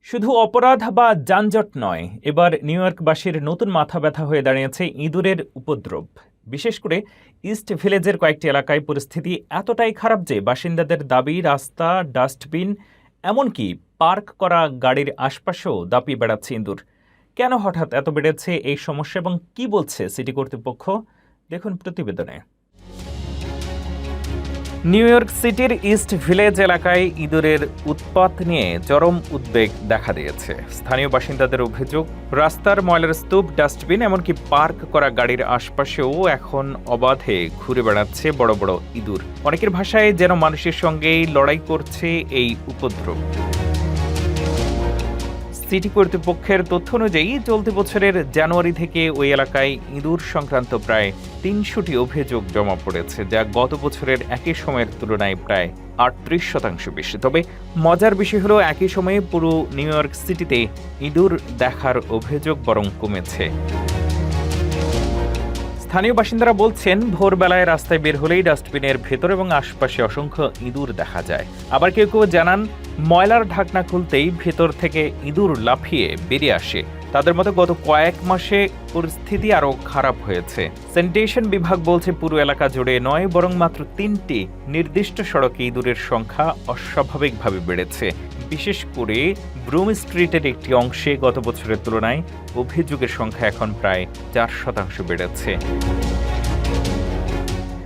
শুধু অপরাধ বা যানজট নয়, এবার নিউ ইয়র্কবাসীর নতুন মাথা ব্যথা হয়ে দাঁড়িয়েছে ইঁদুরের উপদ্রব। বিশেষ করে ইস্ট ভিলেজের কয়েকটি এলাকায় পরিস্থিতি এতটাই খারাপ যে বাসিন্দাদের দাবি রাস্তা, ডাস্টবিন, এমনকি পার্ক করা গাড়ির আশপাশেও দাপিয়ে বেড়াচ্ছে ইঁদুর। কেন হঠাৎ এত বেড়েছে এই সমস্যা এবং কি বলছে সিটি কর্তৃপক্ষ, দেখুন প্রতিবেদনে। নিউ ইয়র্ক সিটির ইস্ট ভিলেজ এলাকায় ইঁদুরের উৎপাত নিয়ে চরম উদ্বেগ দেখা দিয়েছে। স্থানীয় বাসিন্দাদের অভিযোগ, রাস্তার ময়লার স্তূপ, ডাস্টবিন, এমনকি পার্ক করা গাড়ির আশপাশেও এখন অবাধে ঘুরে বেড়াচ্ছে বড় বড় ইঁদুর। অনেকের ভাষায় যেন মানুষের সঙ্গেই লড়াই করছে এই উপদ্রব। সিটি কর্তৃপক্ষের তথ্য অনুযায়ী চলতি বছরের জানুয়ারি থেকে ওই এলাকায় ইঁদুর সংক্রান্ত প্রায় ৩০০টি অভিযোগ জমা পড়েছে, যা গত বছরের একই সময়ের তুলনায় প্রায় ৩৮% বেশি। তবে মজার বিষয় হলো একই সময়ে পুরো নিউ ইয়র্ক সিটিতে ইঁদুর দেখার অভিযোগ বরং কমেছে। স্থানীয় বাসিন্দারা বলছেন, ভোরবেলায় রাস্তায় বের হলেই ডাস্টবিনের ভেতর এবং আশপাশে অসংখ্য ইঁদুর দেখা যায়। আবার কেউ কেউ জানান, ময়লার ঢাকনা খুলতেই ভেতর থেকে ইঁদুর লাফিয়ে বেরিয়ে আসে। তাদের মতো গত কয়েক মাসে পরিস্থিতি আরও খারাপ হয়েছে। স্যানিটেশন বিভাগ বলছে, পুরো এলাকা জুড়ে নয়, বরং মাত্র ৩টি নির্দিষ্ট সড়কে ইঁদুরের সংখ্যা অস্বাভাবিকভাবে বেড়েছে। বিশেষ করে ব্রুম স্ট্রিটের একটি অংশে গত বছরের তুলনায় অভিযোগের সংখ্যা এখন প্রায় 4% বেড়েছে।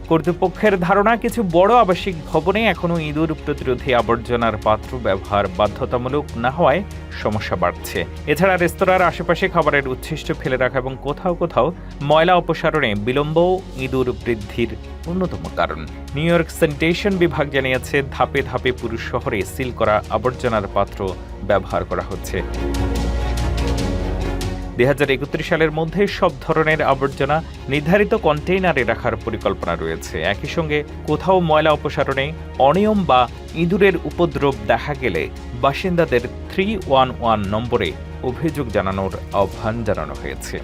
কর্তৃপক্ষের ধারণা, কিছু বড় আবাসিক ভবনে এখনও ইঁদুর প্রতিরোধী আবর্জনার পাত্র ব্যবহার বাধ্যতামূলক না হওয়ায় সমস্যা বাড়ছে। এছাড়া রেস্তোরাঁর আশেপাশে খাবারের উচ্ছিষ্ট ফেলে রাখা এবং কোথাও কোথাও ময়লা অপসারণে বিলম্বও ইঁদুর বৃদ্ধির অন্যতম কারণ। নিউ ইয়র্ক স্যানিটেশন বিভাগ জানিয়েছে, ধাপে ধাপে পুরো শহরে সিল করা আবর্জনার পাত্র ব্যবহার করা হচ্ছে। ২০৩১ সালের মধ্যে সব ধরনের আবর্জনা নির্ধারিত কন্টেইনারে রাখার পরিকল্পনা রয়েছে। একই সঙ্গে কোথাও ময়লা অপসারণে অনিয়ম বা ইঁদুরের উপদ্রব দেখা গেলে বাসিন্দাদের 311 নম্বরে অভিযোগ জানানোর আহ্বান জানানো হয়েছে।